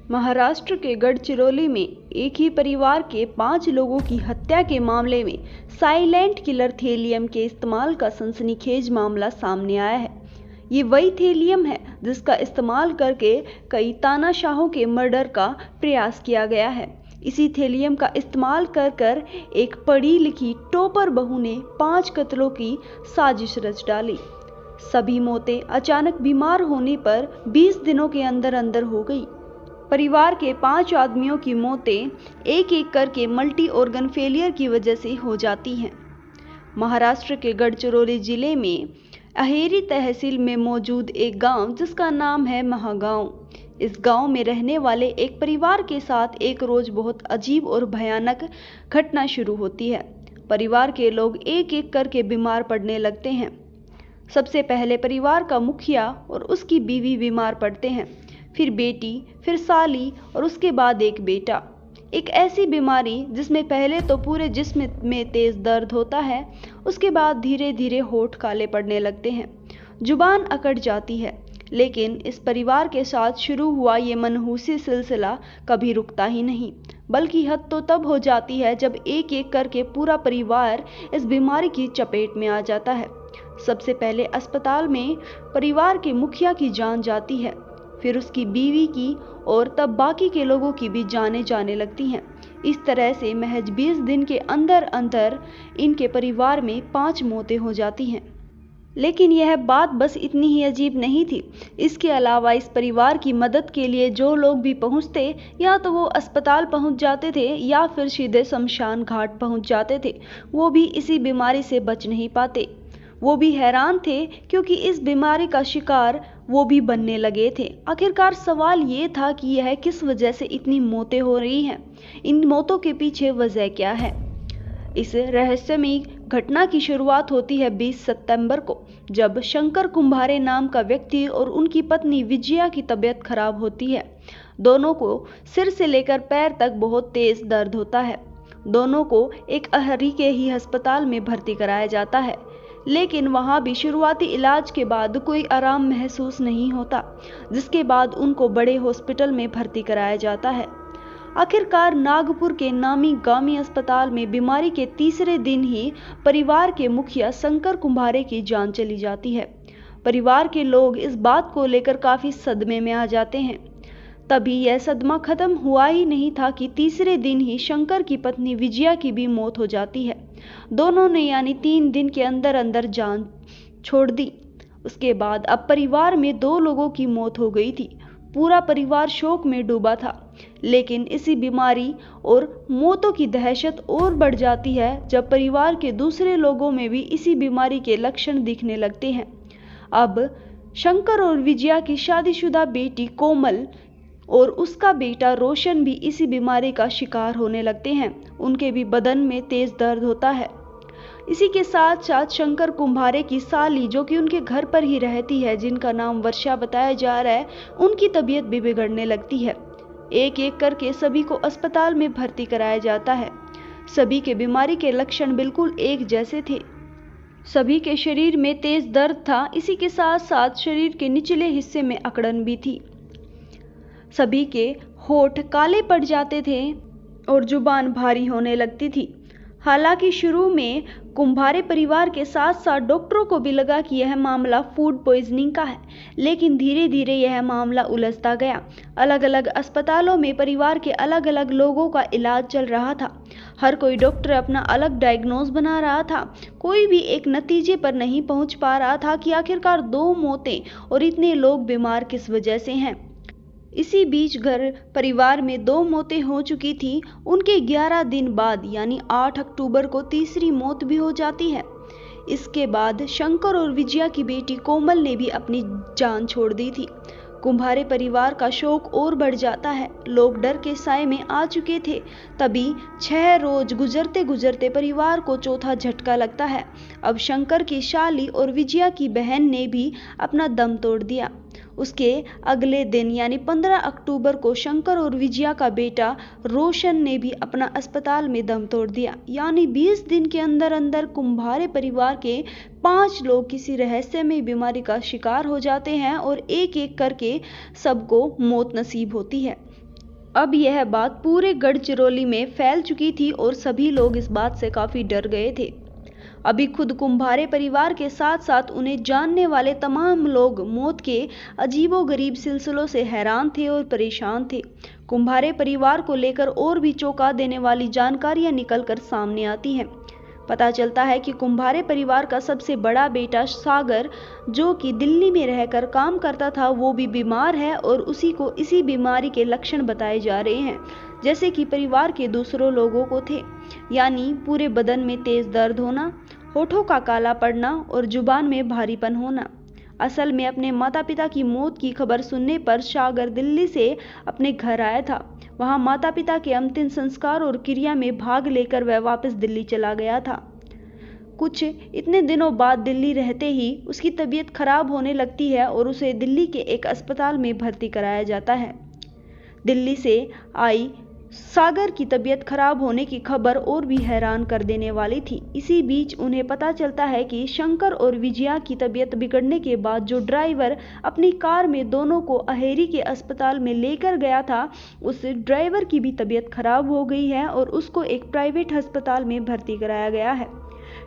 महाराष्ट्र के गढ़चिरौली में एक ही परिवार के 5 लोगों की हत्या के मामले में साइलेंट किलर थेलियम के इस्तेमाल का सनसनीखेज मामला सामने आया है। ये वही थेलियम है जिसका इस्तेमाल करके कई तानाशाहों के मर्डर का प्रयास किया गया है। इसी थेलियम का इस्तेमाल कर एक पढ़ी लिखी टॉपर बहू ने 5 कत्लों की साजिश रच डाली। सभी मौतें अचानक बीमार होने पर 20 दिनों के अंदर अंदर हो गई। परिवार के 5 आदमियों की मौतें एक एक करके मल्टी ऑर्गन फेलियर की वजह से हो जाती हैं। महाराष्ट्र के गढ़चिरौली जिले में अहेरी तहसील में मौजूद एक गांव जिसका नाम है महागांव। इस गांव में रहने वाले एक परिवार के साथ एक रोज बहुत अजीब और भयानक घटना शुरू होती है। परिवार के लोग एक एक करके बीमार पड़ने लगते हैं। सबसे पहले परिवार का मुखिया और उसकी बीवी बीमार पड़ते हैं, फिर बेटी, फिर साली और उसके बाद एक बेटा। एक ऐसी बीमारी जिसमें पहले तो पूरे जिस्म में तेज दर्द होता है, उसके बाद धीरे धीरे होंठ काले पड़ने लगते हैं, जुबान अकड़ जाती है। लेकिन इस परिवार के साथ शुरू हुआ ये मनहूसी सिलसिला कभी रुकता ही नहीं, बल्कि हद तो तब हो जाती है जब एक एक करके पूरा परिवार इस बीमारी की चपेट में आ जाता है। सबसे पहले अस्पताल में परिवार के मुखिया की जान जाती है, फिर उसकी बीवी की और तब बाकी के लोगों की भी जाने जाने लगती हैं। इस तरह से महज 20 दिन के अंदर अंदर इनके परिवार में 5 मौतें हो जाती हैं। लेकिन यह बात बस इतनी ही अजीब नहीं थी। इसके अलावा इस परिवार की मदद के लिए जो लोग भी पहुंचते, या तो वो अस्पताल पहुंच जाते थे या फिर सीधे शमशान घाट पहुंच जाते थे, वो भी इसी बीमारी से बच नहीं पाते। वो भी हैरान थे क्योंकि इस बीमारी का शिकार वो भी बनने लगे थे। आखिरकार सवाल ये था कि यह किस वजह से इतनी मौतें हो रही हैं, इन मौतों के पीछे वजह क्या है। इस रहस्यमयी घटना की शुरुआत होती है 20 सितंबर को, जब शंकर कुंभारे नाम का व्यक्ति और उनकी पत्नी विजया की तबीयत खराब होती है। दोनों को सिर से लेकर पैर तक बहुत तेज दर्द होता है। दोनों को एक अहरी के ही अस्पताल में भर्ती कराया जाता है, लेकिन वहां भी शुरुआती इलाज के बाद कोई आराम महसूस नहीं होता, जिसके बाद उनको बड़े हॉस्पिटल में भर्ती कराया जाता है। आखिरकार नागपुर के नामी गामी अस्पताल में बीमारी के तीसरे दिन ही परिवार के मुखिया शंकर कुंभारे की जान चली जाती है। परिवार के लोग इस बात को लेकर काफी सदमे में आ जाते हैं। तभी यह सदमा खत्म हुआ ही नहीं था कि तीसरे दिन ही शंकर की पत्नी विजया की भी मौत हो जाती है। दोनों ने यानी 3 दिन के अंदर अंदर जान छोड़ दी। उसके बाद अब परिवार में 2 लोगों की मौत हो गई थी। पूरा परिवार शोक में डूबा था। लेकिन इसी बीमारी और मौतों की दहशत और बढ़ जाती है जब परिवार के दूसरे लोगों में भी इसी बीमारी के लक्षण दिखने लगते हैं। अब शंकर और विजया की शादीशुदा बेटी कोमल और उसका बेटा रोशन भी इसी बीमारी का शिकार होने लगते हैं। उनके भी बदन में तेज दर्द होता है। इसी के साथ साथ शंकर कुंभारे की साली, जो कि उनके घर पर ही रहती है, जिनका नाम वर्षा बताया जा रहा है, उनकी तबीयत भी बिगड़ने लगती है। एक एक करके सभी को अस्पताल में भर्ती कराया जाता है। सभी के बीमारी के लक्षण बिल्कुल एक जैसे थे। सभी के शरीर में तेज दर्द था। इसी के साथ साथ शरीर के निचले हिस्से में अकड़न भी थी। सभी के होठ काले पड़ जाते थे और जुबान भारी होने लगती थी। हालांकि शुरू में कुंभारे परिवार के साथ साथ डॉक्टरों को भी लगा कि यह मामला फूड पॉइजनिंग का है, लेकिन धीरे धीरे यह मामला उलझता गया। अलग अलग अस्पतालों में परिवार के अलग अलग लोगों का इलाज चल रहा था। हर कोई डॉक्टर अपना अलग डायग्नोज बना रहा था। कोई भी एक नतीजे पर नहीं पहुंच पा रहा था कि आखिरकार 2 मौतें और इतने लोग बीमार किस वजह से हैं। इसी बीच घर परिवार में 2 मौतें हो चुकी थी। उनके 11 दिन बाद यानी 8 अक्टूबर को तीसरी मौत भी हो जाती है। इसके बाद शंकर और विजया की बेटी कोमल ने भी अपनी जान छोड़ दी थी। कुंभारे परिवार का शोक और बढ़ जाता है। लोग डर के साए में आ चुके थे। तभी 6 रोज गुजरते गुजरते परिवार को चौथा झटका लगता है। अब शंकर की शाली और विजया की बहन ने भी अपना दम तोड़ दिया। उसके अगले दिन यानी 15 अक्टूबर को शंकर और विजया का बेटा रोशन ने भी अपना अस्पताल में दम तोड़ दिया। यानी 20 दिन के अंदर अंदर कुंभारे परिवार के 5 लोग किसी रहस्यमय बीमारी का शिकार हो जाते हैं और एक एक करके सबको मौत नसीब होती है। अब यह बात पूरे गढ़चिरौली में फैल चुकी थी और सभी लोग इस बात से काफी डर गए थे। अभी खुद कुंभारे परिवार के साथ साथ उन्हें जानने वाले तमाम लोग मौत के अजीबोगरीब सिलसिलों से हैरान थे और परेशान थे। कुंभारे परिवार को लेकर और भी चौंका देने वाली जानकारियां निकलकर सामने आती हैं। पता चलता है कि कुंभारे परिवार का सबसे बड़ा बेटा सागर, जो कि दिल्ली में रहकर काम करता था, वो भी बीमार है और उसी को इसी बीमारी के लक्षण बताए जा रहे हैं जैसे कि परिवार के दूसरों लोगों को थे, यानी पूरे बदन में तेज दर्द होना, होठों का काला पड़ना और जुबान में भारीपन होना। असल में अपने माता पिता की मौत की खबर सुनने पर सागर दिल्ली से अपने घर आया था। वहां माता पिता के अंतिम संस्कार और क्रिया में भाग लेकर वह वापस दिल्ली चला गया था। कुछ इतने दिनों बाद दिल्ली रहते ही उसकी तबीयत खराब होने लगती है और उसे दिल्ली के एक अस्पताल में भर्ती कराया जाता है। दिल्ली से आई सागर की तबीयत खराब होने की खबर और भी हैरान कर देने वाली थी। इसी बीच उन्हें पता चलता है कि शंकर और विजया की तबीयत बिगड़ने के बाद जो ड्राइवर अपनी कार में दोनों को अहेरी के अस्पताल में लेकर गया था, उस ड्राइवर की भी तबीयत खराब हो गई है और उसको एक प्राइवेट अस्पताल में भर्ती कराया गया है।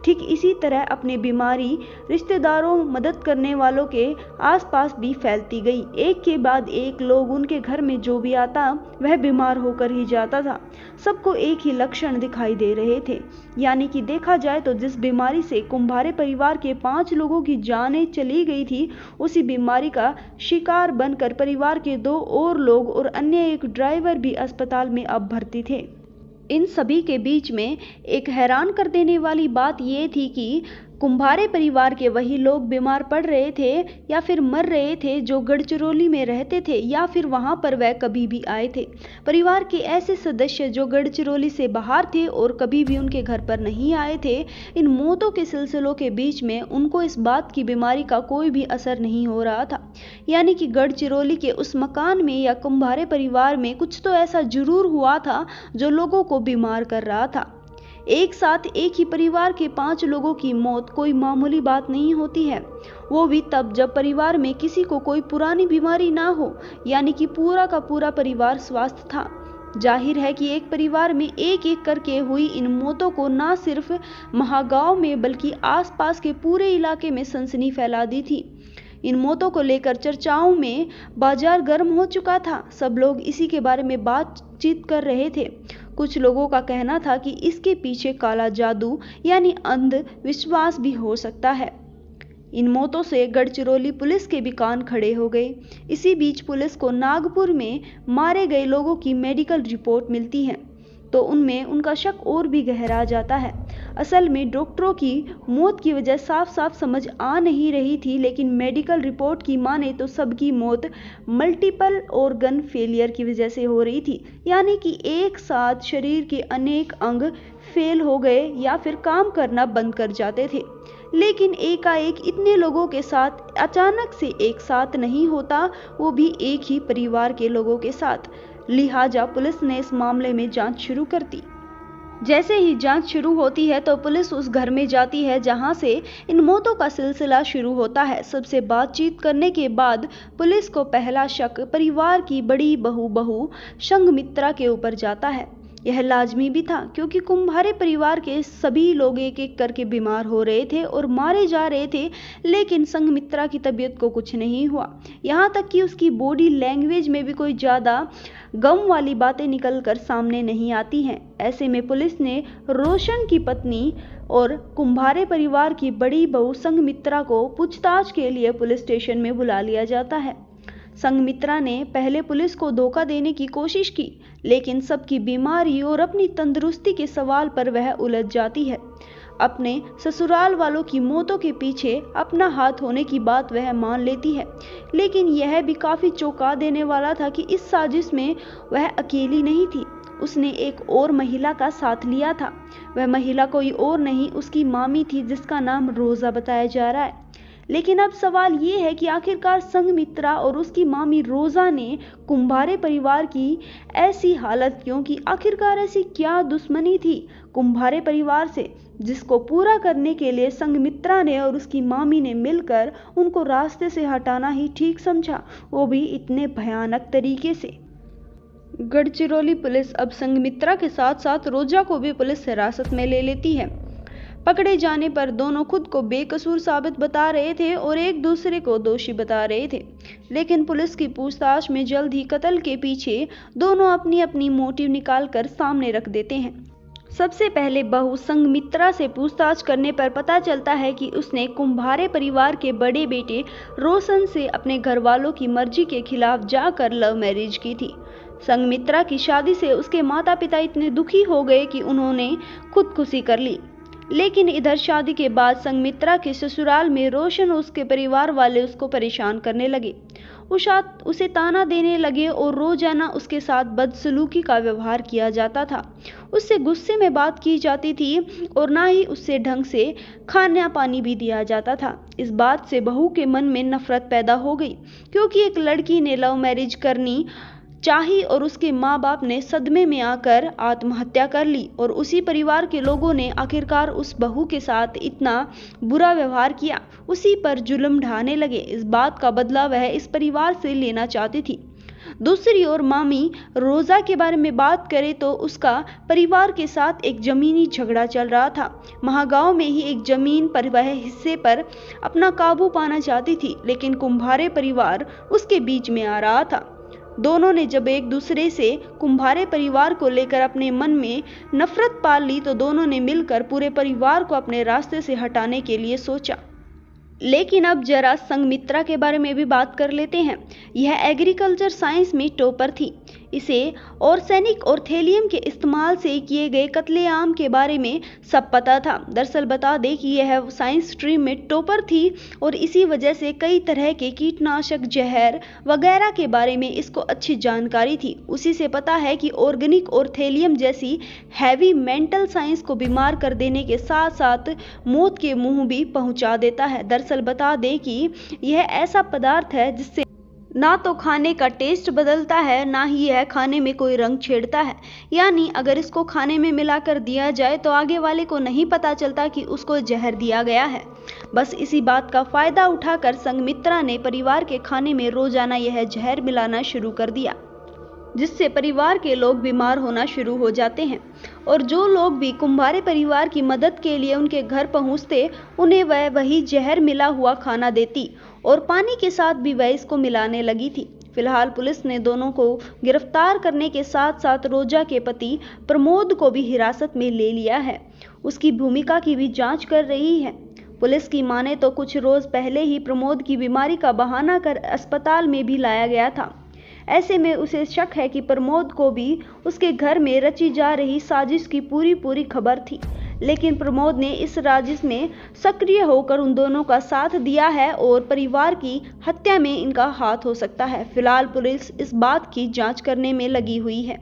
ठीक इसी तरह अपनी बीमारी रिश्तेदारों, मदद करने वालों के आसपास भी फैलती गई। एक के बाद एक लोग उनके घर में जो भी आता वह बीमार होकर ही जाता था। सबको एक ही लक्षण दिखाई दे रहे थे, यानी कि देखा जाए तो जिस बीमारी से कुंभारे परिवार के 5 लोगों की जानें चली गई थी, उसी बीमारी का शिकार बनकर परिवार के 2 और लोग और अन्य एक ड्राइवर भी अस्पताल में अब भर्ती थे। इन सभी के बीच में एक हैरान कर देने वाली बात यह थी कि कुंभारे परिवार के वही लोग बीमार पड़ रहे थे या फिर मर रहे थे जो गढ़चिरौली में रहते थे या फिर वहां पर वह कभी भी आए थे। परिवार के ऐसे सदस्य जो गढ़चिरौली से बाहर थे और कभी भी उनके घर पर नहीं आए थे, इन मौतों के सिलसिलों के बीच में उनको इस बात की बीमारी का कोई भी असर नहीं हो रहा था, यानी कि गढ़चिरौली के उस मकान में या कुंभारे परिवार में कुछ तो ऐसा जरूर हुआ था जो लोगों को बीमार कर रहा था। एक साथ एक ही परिवार के 5 लोगों की मौत कोई मामूली बात नहीं होती है, वो भी तब जब परिवार में किसी को कोई पुरानी बीमारी ना हो, यानी कि पूरा का पूरा परिवार स्वस्थ था। जाहिर है कि एक परिवार में एक एक करके हुई इन मौतों को ना सिर्फ महागांव में बल्कि आसपास के पूरे इलाके में सनसनी फैला दी थी। इन मौतों को लेकर चर्चाओं में बाजार गर्म हो चुका था। सब लोग इसी के बारे में बातचीत कर रहे थे। कुछ लोगों का कहना था कि इसके पीछे काला जादू यानी अंधविश्वास भी हो सकता है। इन मौतों से गढ़चिरौली पुलिस के भी कान खड़े हो गए। इसी बीच पुलिस को नागपुर में मारे गए लोगों की मेडिकल रिपोर्ट मिलती है तो उनमें उनका शक और भी गहरा जाता है। असल में डॉक्टरों की मौत की वजह साफ साफ समझ आ नहीं रही थी, लेकिन मेडिकल रिपोर्ट की माने तो सबकी मौत मल्टीपल ऑर्गन फेलियर की वजह से हो रही थी, यानी कि एक साथ शरीर के अनेक अंग फेल हो गए या फिर काम करना बंद कर जाते थे। लेकिन एकाएक इतने लोगों के साथ अचानक से एक साथ नहीं होता, वो भी एक ही परिवार के लोगों के साथ। लिहाजा पुलिस ने इस मामले में जांच शुरू कर दी। जैसे ही जांच शुरू होती है तो पुलिस उस घर में जाती है जहां से इन मौतों का सिलसिला शुरू होता है। सबसे बातचीत करने के बाद पुलिस को पहला शक परिवार की बड़ी बहू संघमित्रा के ऊपर जाता है। यह लाजमी भी था क्योंकि कुंभारे परिवार के सभी लोग एक एक करके बीमार हो रहे थे और मारे जा रहे थे, लेकिन संघमित्रा की तबीयत को कुछ नहीं हुआ। यहाँ तक कि उसकी बॉडी लैंग्वेज में भी कोई ज़्यादा गम वाली बातें निकलकर सामने नहीं आती हैं। ऐसे में पुलिस ने रोशन की पत्नी और कुंभारे परिवार की बड़ी बहू संघमित्रा को पूछताछ के लिए पुलिस स्टेशन में बुला लिया जाता है। संघमित्रा ने पहले पुलिस को धोखा देने की कोशिश की, लेकिन सबकी बीमारी और अपनी तंदुरुस्ती के सवाल पर वह उलझ जाती है। अपने ससुराल वालों की मौतों के पीछे अपना हाथ होने की बात वह मान लेती है, लेकिन यह भी काफी चौंका देने वाला था कि इस साजिश में वह अकेली नहीं थी। उसने एक और महिला का साथ लिया था। वह महिला कोई और नहीं, उसकी मामी थी जिसका नाम रोजा बताया जा रहा है। लेकिन अब सवाल ये है कि आखिरकार संघमित्रा और उसकी मामी रोजा ने कुंभारे परिवार की ऐसी हालत क्यों की? आखिरकार ऐसी क्या दुश्मनी थी कुंभारे परिवार से जिसको पूरा करने के लिए संघमित्रा ने और उसकी मामी ने मिलकर उनको रास्ते से हटाना ही ठीक समझा, वो भी इतने भयानक तरीके से। गढ़चिरौली पुलिस अब संघमित्रा के साथ साथ रोजा को भी पुलिस हिरासत में ले लेती है। पकड़े जाने पर दोनों खुद को बेकसूर साबित बता रहे थे और एक दूसरे को दोषी बता रहे थे, लेकिन पुलिस की पूछताछ में जल्द ही कत्ल के पीछे दोनों अपनी अपनी मोटिव निकालकर सामने रख देते हैं। सबसे पहले बहू संघमित्रा से पूछताछ करने पर पता चलता है कि उसने कुंभारे परिवार के बड़े बेटे रोशन से अपने घर वालों की मर्जी के खिलाफ जाकर लव मैरिज की थी। संघमित्रा की शादी से उसके माता पिता इतने दुखी हो गए कि उन्होंने खुदकुशी कर ली। लेकिन इधर शादी के बाद संघमित्रा के ससुराल में रोशन और उसके परिवार वाले उसको परेशान करने लगे, उसे ताना देने लगे और रोजाना उसके साथ बदसलूकी का व्यवहार किया जाता था। उससे गुस्से में बात की जाती थी और ना ही उससे ढंग से खाना पानी भी दिया जाता था। इस बात से बहू के मन में नफरत पैदा हो गई, क्योंकि एक लड़की ने लव मैरिज करनी चाही और उसके माँ बाप ने सदमे में आकर आत्महत्या कर ली और उसी परिवार के लोगों ने आखिरकार उस बहू के साथ इतना बुरा व्यवहार किया, उसी पर जुल्म ढाने लगे। इस बात का बदला वह इस परिवार से लेना चाहती थी। दूसरी ओर मामी रोजा के बारे में बात करें तो उसका परिवार के साथ एक जमीनी झगड़ा चल रहा था। महागांव में ही एक जमीन पर वह हिस्से पर अपना काबू पाना चाहती थी, लेकिन कुंभारे परिवार उसके बीच में आ रहा था। दोनों ने जब एक दूसरे से कुंभारे परिवार को लेकर अपने मन में नफरत पाल ली तो दोनों ने मिलकर पूरे परिवार को अपने रास्ते से हटाने के लिए सोचा। लेकिन अब जरा संघमित्रा के बारे में भी बात कर लेते हैं। यह एग्रीकल्चर साइंस में टॉपर थी। इसे आर्सेनिक और थैलियम के इस्तेमाल से किए गए कत्लेआम के बारे में सब पता था। दरअसल बता दें कि यह साइंस स्ट्रीम में टॉपर थी और इसी वजह से कई तरह के कीटनाशक, जहर वगैरह के बारे में इसको अच्छी जानकारी थी। उसी से पता है कि ऑर्गेनिक और थैलियम जैसी हैवी मेंटल साइंस को बीमार कर देने के साथ साथ मौत के मुंह भी पहुंचा देता है। दरअसल बता दें कि यह ऐसा पदार्थ है जिससे ना तो खाने का टेस्ट बदलता है, ना ही यह खाने में कोई रंग छेड़ता है। यानी अगर इसको खाने में मिलाकर दिया जाए तो आगे वाले को नहीं पता चलता कि उसको जहर दिया गया है। बस इसी बात का फायदा उठाकर संघमित्रा ने परिवार के खाने में रोजाना यह जहर मिलाना शुरू कर दिया, जिससे परिवार के लोग बीमार होना शुरू हो जाते हैं। और जो लोग भी कुंभारे परिवार की मदद के लिए उनके घर पहुंचते, उन्हें वह वही जहर मिला हुआ खाना देती और पानी के साथ भी वह इसको मिलाने लगी थी। फिलहाल पुलिस ने दोनों को गिरफ्तार करने के साथ साथ रोजा के पति प्रमोद को भी हिरासत में ले लिया है। उसकी भूमिका की भी जांच कर रही है। पुलिस की माने तो कुछ रोज पहले ही प्रमोद की बीमारी का बहाना कर अस्पताल में भी लाया गया था। ऐसे में उसे शक है कि प्रमोद को भी उसके घर में रची जा रही साजिश की पूरी खबर थी, लेकिन प्रमोद ने इस साजिश में सक्रिय होकर उन दोनों का साथ दिया है और परिवार की हत्या में इनका हाथ हो सकता है। फिलहाल पुलिस इस बात की जांच करने में लगी हुई है।